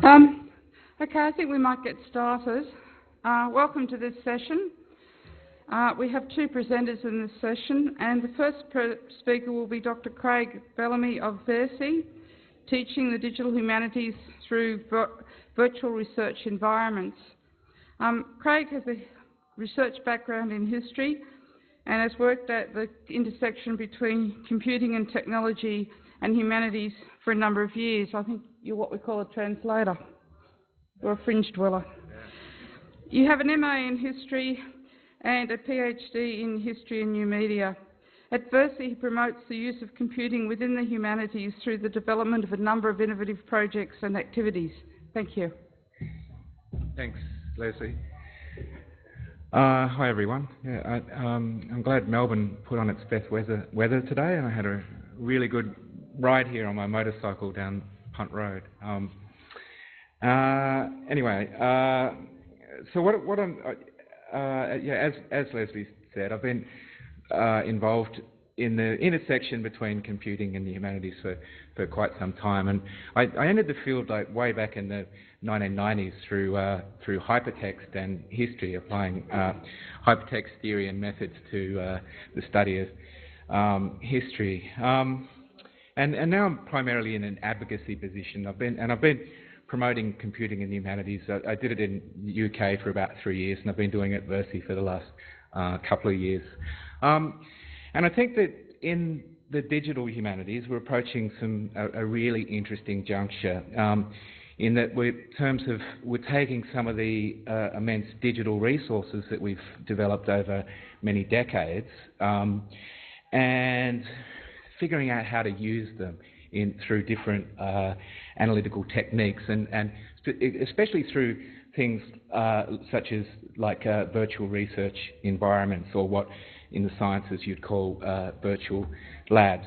Um, okay, I think we might get started. Welcome to this session. We have two presenters in this session, and the first speaker will be Dr. Craig Bellamy of VERSI, teaching the digital humanities through virtual research environments. Craig has a research background in history and has worked at the intersection between computing and technology and humanities for a number of years. I think you're what we call a translator or a fringe dweller. Yeah. You have an MA in history and a PhD in history and new media. At VERSI, he promotes the use of computing within the humanities through the development of a number of innovative projects and activities. Thank you. Thanks, Leslie. Hi everyone. Yeah, I'm glad Melbourne put on its best weather today, and I had a really good ride here on my motorcycle down Punt Road. Anyway, so what I'm as Leslie said, I've been involved in the intersection between computing and the humanities for quite some time, and I entered the field way back in the 1990s through hypertext and history, applying hypertext theory and methods to the study of history. And now I'm primarily in an advocacy position. I've been promoting computing in the humanities. I did it in the UK for about 3 years, and I've been doing it at VERSI for the last couple of years. And I think that in the digital humanities, we're approaching a really interesting juncture, in that we're taking some of the immense digital resources that we've developed over many decades and figuring out how to use them through different analytical techniques, and especially through things such as virtual research environments, or what in the sciences you'd call virtual labs.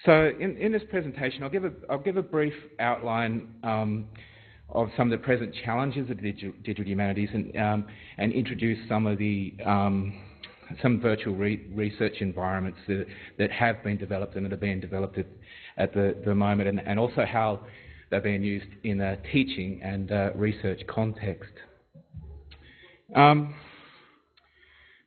So in this presentation, I'll give a brief outline of some of the present challenges of digital humanities, and introduce some of the some virtual research environments that have been developed and that are being developed at the moment, and also how they're being used in a teaching and research context.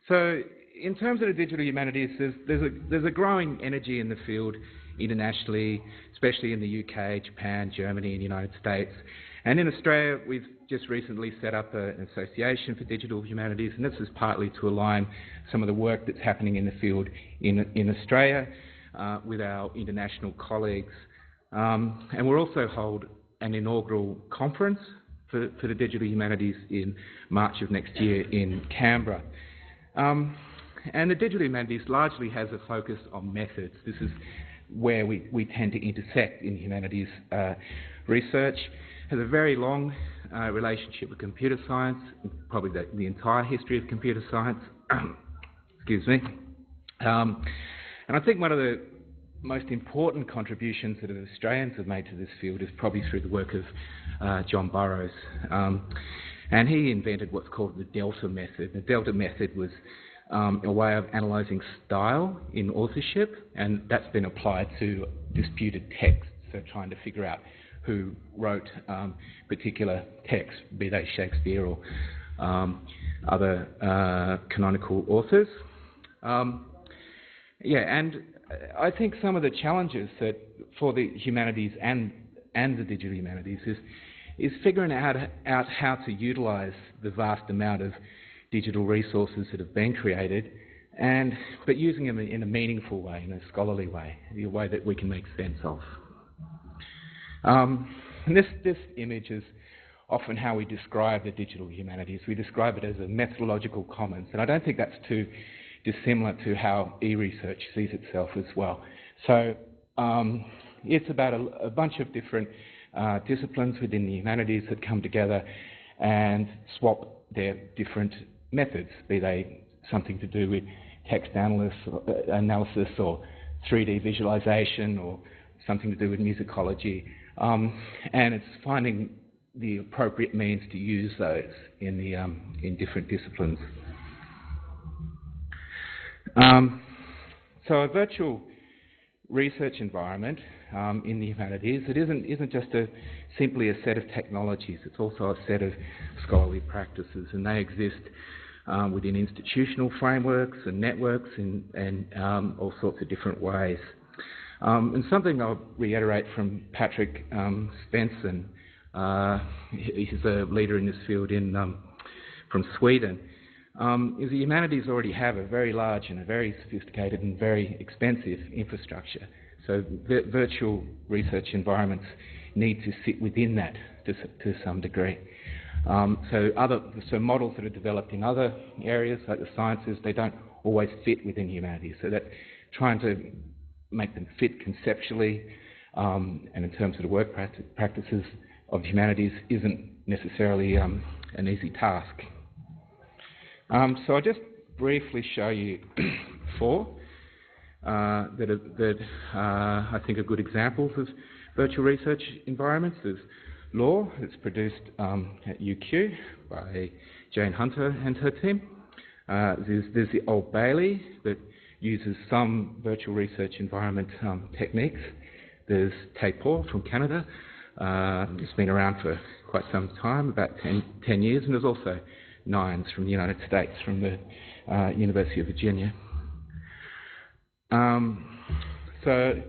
So in terms of the digital humanities, there's a growing energy in the field internationally, especially in the UK, Japan, Germany, and the United States. And in Australia, we've just recently set up an association for digital humanities, and this is partly to align some of the work that's happening in the field in Australia with our international colleagues. And we'll also hold an inaugural conference for the digital humanities in March of next year in Canberra. And the digital humanities largely has a focus on methods. This is where we tend to intersect in humanities research. Has a very long relationship with computer science, probably the entire history of computer science. Excuse me. And I think one of the most important contributions that Australians have made to this field is probably through the work of John Burroughs. And he invented what's called the Delta method. The Delta method was a way of analysing style in authorship, and that's been applied to disputed texts, so trying to figure out who wrote particular texts, be they Shakespeare or other canonical authors. And I think some of the challenges that for the humanities and the digital humanities is figuring out how to utilise the vast amount of digital resources that have been created, but using them in a meaningful way, in a scholarly way, a way that we can make sense of. And this image is often how we describe the digital humanities. We describe it as a methodological commons, and I don't think that's too dissimilar to how e-research sees itself as well. So it's about a bunch of different disciplines within the humanities that come together and swap their different methods, be they something to do with text analysis or 3D visualization, or something to do with musicology. And it's finding the appropriate means to use those in different disciplines. So a virtual research environment in the humanities, it isn't just simply a set of technologies, it's also a set of scholarly practices, and they exist within institutional frameworks and networks in all sorts of different ways. And something I'll reiterate from Patrick Svensson, he's a leader in this field from Sweden, is the humanities already have a very large and a very sophisticated and very expensive infrastructure. So virtual research environments need to sit within that to some degree. So models that are developed in other areas like the sciences, they don't always fit within humanities. So that trying to make them fit conceptually and in terms of the work practices of humanities isn't necessarily an easy task. So I'll just briefly show you four that I think are good examples of virtual research environments. There's Law, that's produced at UQ by Jane Hunter and her team. There's the Old Bailey that uses some virtual research environment techniques. There's TAPOR from Canada. It's been around for quite some time, about 10 years, and there's also NINDS from the United States, from the University of Virginia. So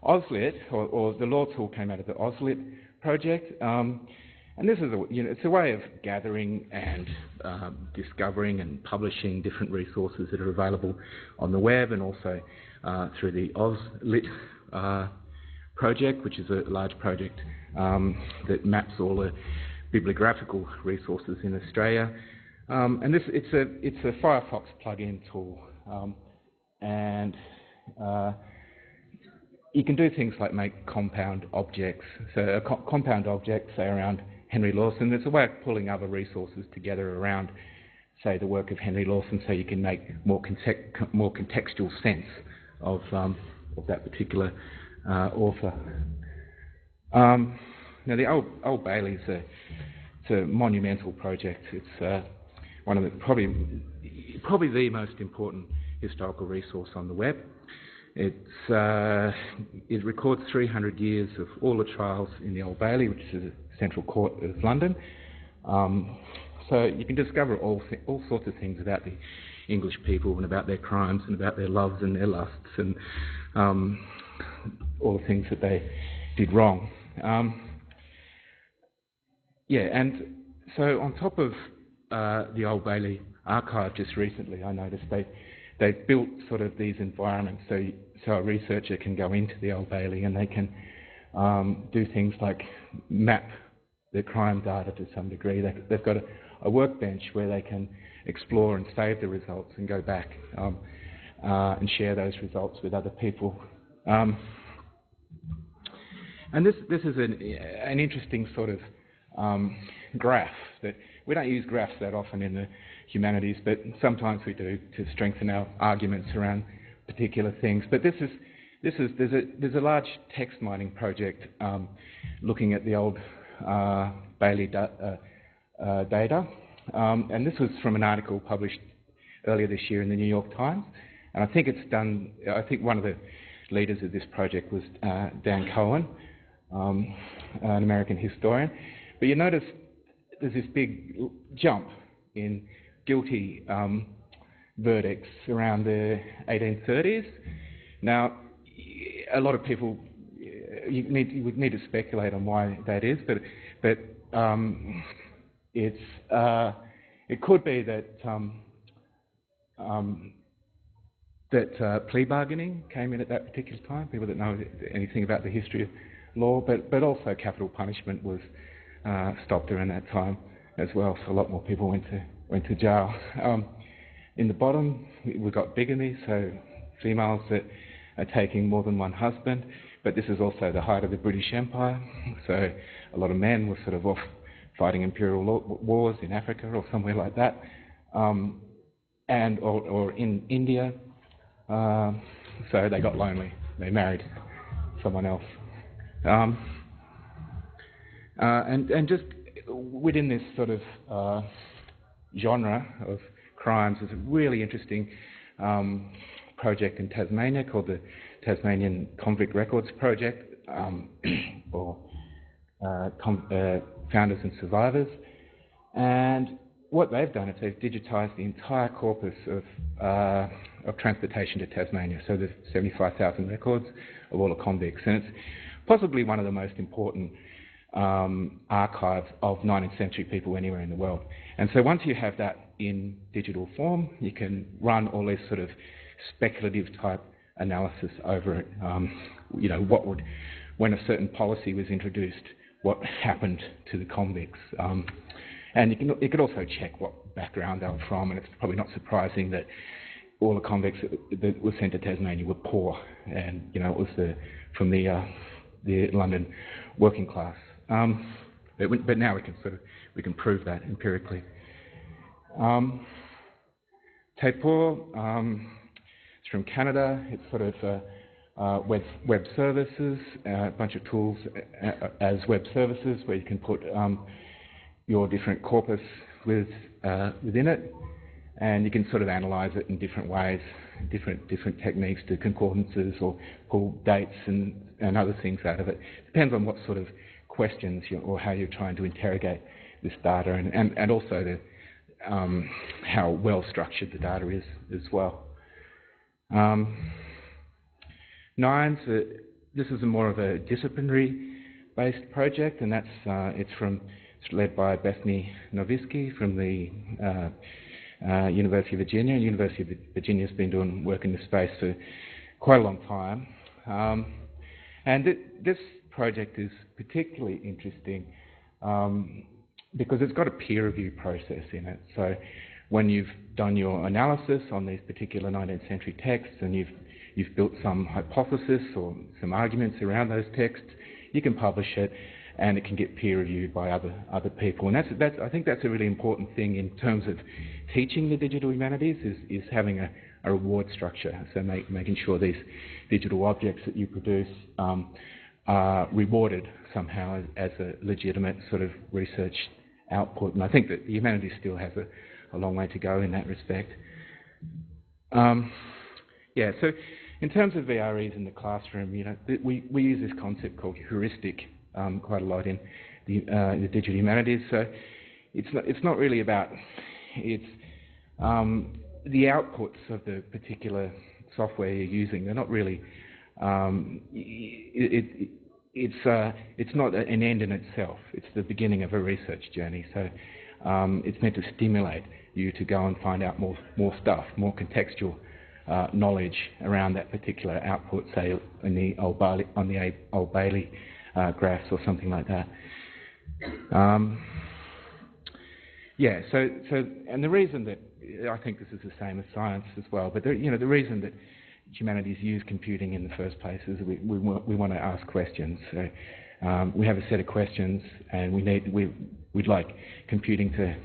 AusLit, or the Law tool came out of the AusLit project, and this is it's a way of gathering and discovering and publishing different resources that are available on the web, and also through the AusLit project, which is a large project that maps all the bibliographical resources in Australia. And it's a Firefox plugin tool, and you can do things like make compound objects. So a compound object, say around Henry Lawson, there's a way of pulling other resources together around, say, the work of Henry Lawson, so you can make more contextual sense of that particular author. Now the Old Bailey is a monumental project. It's one of the probably the most important historical resource on the web. It records 300 years of all the trials in the Old Bailey, which is the Central Court of London. So you can discover all sorts of things about the English people and about their crimes and about their loves and their lusts and all the things that they did wrong. And so on top of the Old Bailey archive, just recently I noticed they've built sort of these environments so a researcher can go into the Old Bailey and they can do things like map the crime data to some degree. They've got a workbench where they can explore and save the results and go back and share those results with other people. And this is an interesting sort of graph that we don't use graphs that often in the humanities, but sometimes we do to strengthen our arguments around particular things. But there's a large text mining project looking at the Old Bailey data, and this was from an article published earlier this year in the New York Times. And I think I think one of the leaders of this project was Dan Cohen, an American historian. But you notice there's this big jump in guilty verdicts around the 1830s. Now, a lot of people would need to speculate on why that is, but it could be that plea bargaining came in at that particular time. People that know anything about the history of law, but also capital punishment was stopped around that time as well. So a lot more people went to jail. In the bottom, we've got bigamy, so females that are taking more than one husband. But this is also the height of the British Empire, so a lot of men were sort of off fighting imperial wars in Africa or somewhere like that, or in India. So they got lonely. They married someone else. And just within this sort of genre of crimes, there's a really interesting project in Tasmania called the Tasmanian Convict Records Project, or Founders and Survivors. And what they've done is they've digitised the entire corpus of transportation to Tasmania, so there's 75,000 records of all the convicts. And it's possibly one of the most important archives of 19th century people anywhere in the world. And so once you have that in digital form, you can run all this sort of speculative type analysis over it. You know, when a certain policy was introduced, what happened to the convicts. And you could also check what background they were from, and it's probably not surprising that all the convicts that were sent to Tasmania were poor, and you know, it was from the London working class. But now we can prove that empirically. Taipor, it's from Canada. It's sort of web services, a bunch of tools as web services where you can put your different corpus within it, and you can sort of analyse it in different ways, different techniques, do concordances or pull dates and other things out of it. Depends on what sort of questions or how you're trying to interrogate this data, and also how well structured the data is as well. Nines, this is more of a disciplinary-based project, and it's led by Bethany Novisky from the University of Virginia. University of Virginia's been doing work in this space for quite a long time. And this project is particularly interesting because it's got a peer review process in it. So when you've done your analysis on these particular 19th century texts and you've built some hypothesis or some arguments around those texts, you can publish it, and it can get peer reviewed by other people. And I think that's a really important thing in terms of teaching the digital humanities, is having a reward structure. So making sure these digital objects that you produce are rewarded somehow as a legitimate sort of research output. And I think that the humanities still has a long way to go in that respect. Yeah, so in terms of VREs in the classroom, you know, we use this concept called heuristic quite a lot in the digital humanities. So it's not really about the outputs of the particular software you're using. They're not really it's not an end in itself. It's the beginning of a research journey. So it's meant to stimulate you to go and find out more stuff, more contextual knowledge around that particular output, say on the Old Bailey graphs or something like that. Yeah. So and the reason that I think this is the same as science as well, but the reason that humanities use computing in the first place is we want to ask questions. So we have a set of questions, and we'd like computing to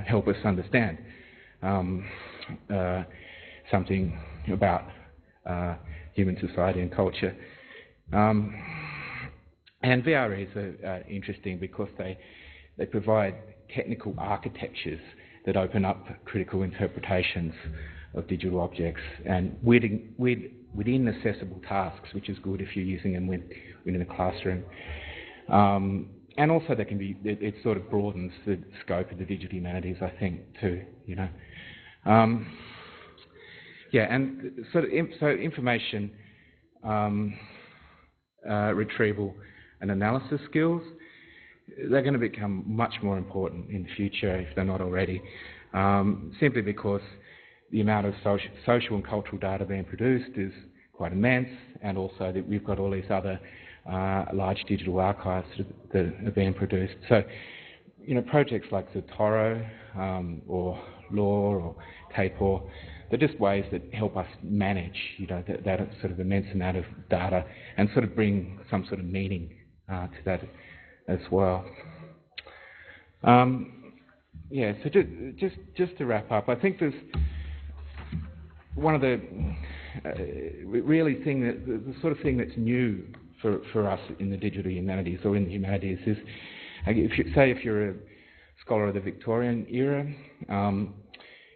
help us understand something about human society and culture. And VREs are interesting because they provide technical architectures that open up critical interpretations of digital objects and within accessible tasks, which is good if you're using them within a classroom. And also it sort of broadens the scope of the digital humanities, I think, too, you know. Yeah, and so information retrieval and analysis skills, they're going to become much more important in the future if they're not already, simply because the amount of social and cultural data being produced is quite immense, and also that we've got all these other large digital archives that are being produced. So, you know, projects like Zotero or Lore or Taipor, they're just ways that help us manage, you know, that sort of immense amount of data and sort of bring some sort of meaning to that as well. Yeah, so just to wrap up, I think there's one of the the sort of thing that's new for us in the digital humanities or in the humanities is, if you're a scholar of the Victorian era,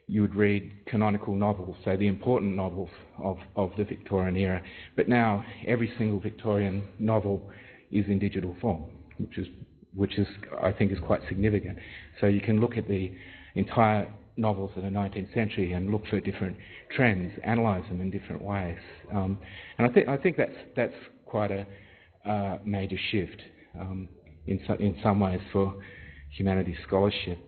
you would read canonical novels, so the important novels of the Victorian era. But now every single Victorian novel is in digital form, which is I think is quite significant. So you can look at the entire novels of the 19th century and look for different trends, analyse them in different ways. And I think that's quite a major shift in some ways for humanities scholarship.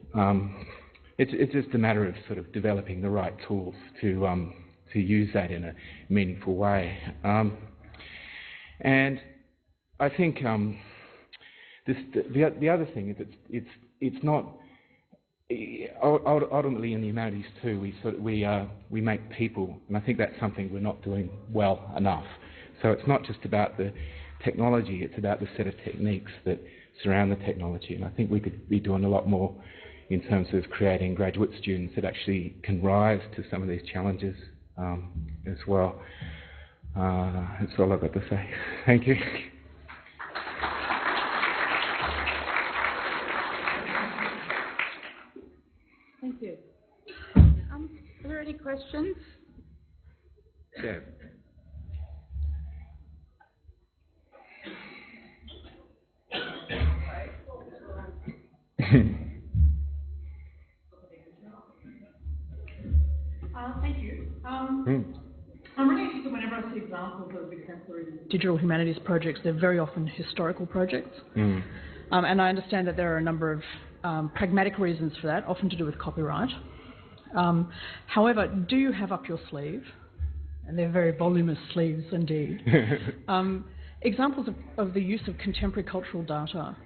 It's just a matter of sort of developing the right tools to use that in a meaningful way. And I think the other thing is it's not ultimately in the humanities too. We make people, and I think that's something we're not doing well enough. So it's not just about the technology; it's about the set of techniques that surround the technology. And I think we could be doing a lot more in terms of creating graduate students that actually can rise to some of these challenges as well. That's all I've got to say. Thank you. Thank you. Are there any questions? Yeah. Thank you. I'm really interested whenever I see examples of exemplary digital humanities projects, they're very often historical projects. And I understand that there are a number of pragmatic reasons for that, often to do with copyright. However, do you have up your sleeve, and they're very voluminous sleeves indeed, examples of the use of contemporary cultural data?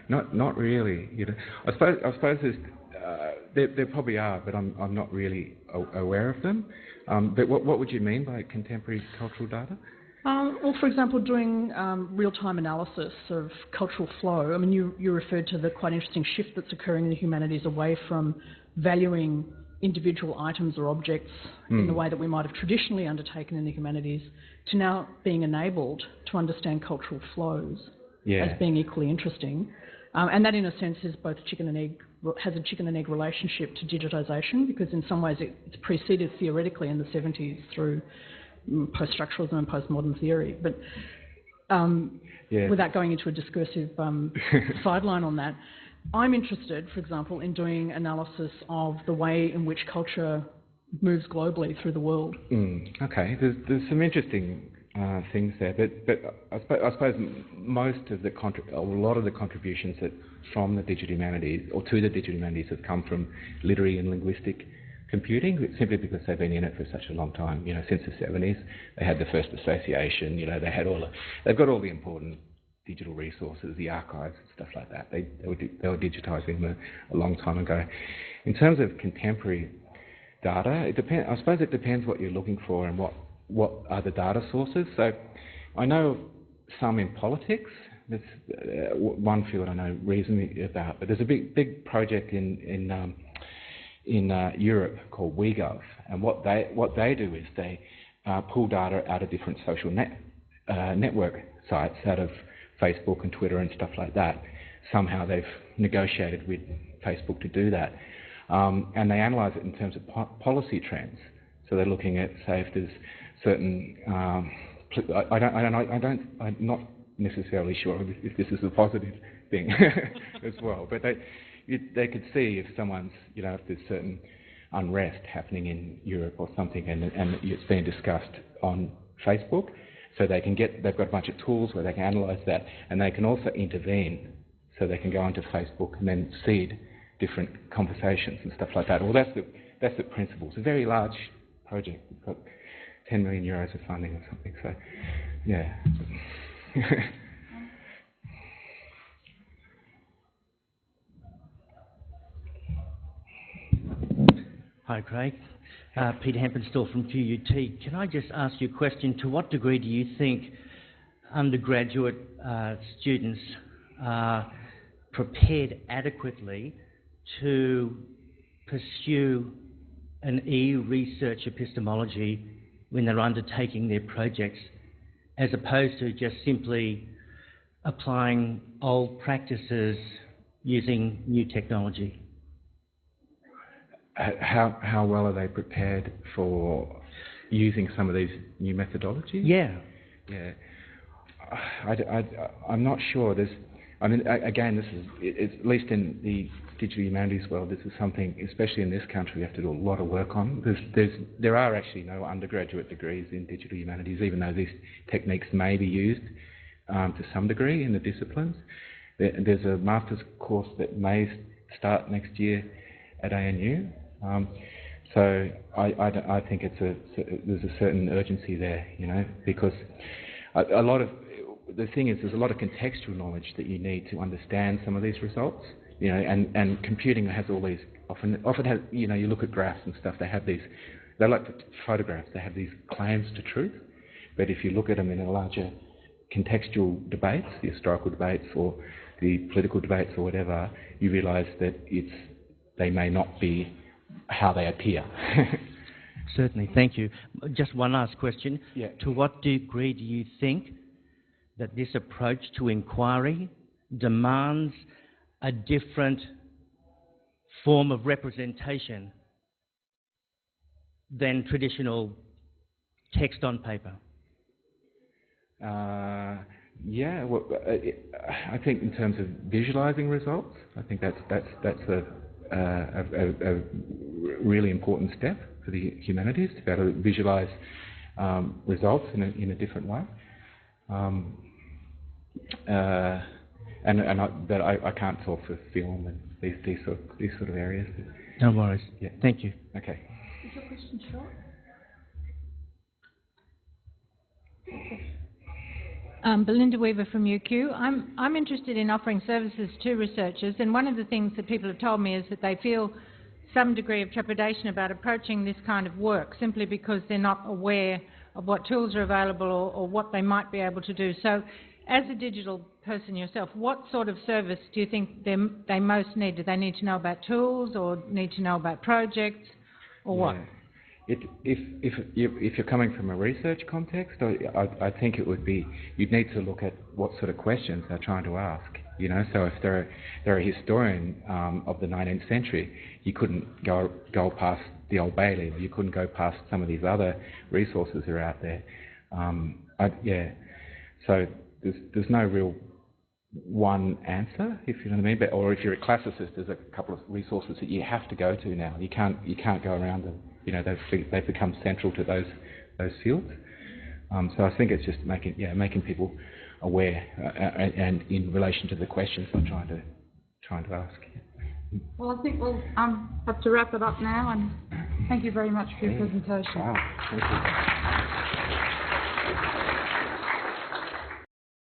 Not really. You know, I suppose there probably are, but I'm not really aware of them. But what would you mean by contemporary cultural data? Well, for example, doing real-time analysis of cultural flow. I mean, you referred to the quite interesting shift that's occurring in the humanities away from valuing individual items or objects in the way that we might have traditionally undertaken in the humanities, to now being enabled to understand cultural flows as being equally interesting. And that, in a sense, is both has a chicken and egg relationship to digitisation, because in some ways it's preceded theoretically in the 70s through post-structuralism and postmodern theory. But without going into a discursive sideline on that, I'm interested, for example, in doing analysis of the way in which culture moves globally through the world. Okay, there's some interesting things there, but I suppose most of a lot of the contributions that from the digital humanities or to the digital humanities have come from literary and linguistic computing, simply because they've been in it for such a long time. You know, since the 70s, they had the first association. You know, they've got all the important digital resources, the archives and stuff like that. They were digitising them a long time ago. In terms of contemporary data, I suppose it depends what you're looking for and what are the data sources. So I know some in politics. That's one field I know reasonably about. But there's a big project in Europe called WeGov, and what they do is they pull data out of different social network sites, out of Facebook and Twitter and stuff like that. Somehow they've negotiated with Facebook to do that, and they analyse it in terms of policy trends. So they're looking at, say, if there's certain I'm not necessarily sure if this is a positive thing as well, but they could see if someone's, you know, if there's certain unrest happening in Europe or something, and it's being discussed on Facebook, so they've got a bunch of tools where they can analyse that, and they can also intervene, so they can go onto Facebook and then seed different conversations and stuff like that. Well, that's the principle. It's a very large project. It's got 10 million euros of funding or something. So, yeah. Hi, Craig. Peter Hempinstall from QUT. Can I just ask you a question? To what degree do you think undergraduate students are prepared adequately to pursue an e-research epistemology when they're undertaking their projects, as opposed to just simply applying old practices using new technology? how well are they prepared for using some of these new methodologies? Yeah. Yeah. I'm not sure. Again, this is, at least in the digital humanities world, this is something, especially in this country, we have to do a lot of work on. There are actually no undergraduate degrees in digital humanities, even though these techniques may be used to some degree in the disciplines. There's a master's course that may start next year at ANU. So I think there's a certain urgency there, because a lot of the thing is there's a lot of contextual knowledge that you need to understand some of these results, and computing has all these often has, you look at graphs and stuff, they're like photographs, they have these claims to truth, but if you look at them in a larger contextual debates, the historical debates or the political debates or whatever, you realise that they may not be how they appear. Certainly, thank you. Just one last question. Yeah. To what degree do you think that this approach to inquiry demands a different form of representation than traditional text on paper? Yeah, well, I think in terms of visualising results, I think that's a really important step for the humanities, to be able to visualise results in a different way. But I can't talk for film and these sort of areas. No worries. Yeah. Thank you. Okay. Is your question short? Belinda Weaver from UQ. I'm interested in offering services to researchers, and one of the things that people have told me is that they feel some degree of trepidation about approaching this kind of work simply because they're not aware of what tools are available or what they might be able to do. So as a digital person yourself, what sort of service do you think they most need? Do they need to know about tools or need to know about projects or what? If you're coming from a research context, I think it would be, you'd need to look at what sort of questions they're trying to ask. So if they're a historian of the 19th century, you couldn't go past the Old Bailey, or you couldn't go past some of these other resources that are out there. So there's no real one answer, if you know what I mean. Or if you're a classicist, there's a couple of resources that you have to go to now. You can't go around them. They've become central to those fields. So I think it's just making people aware and in relation to the questions I'm trying to ask. Well, I think we'll have to wrap it up now, and thank you very much for your presentation. Wow, thank you.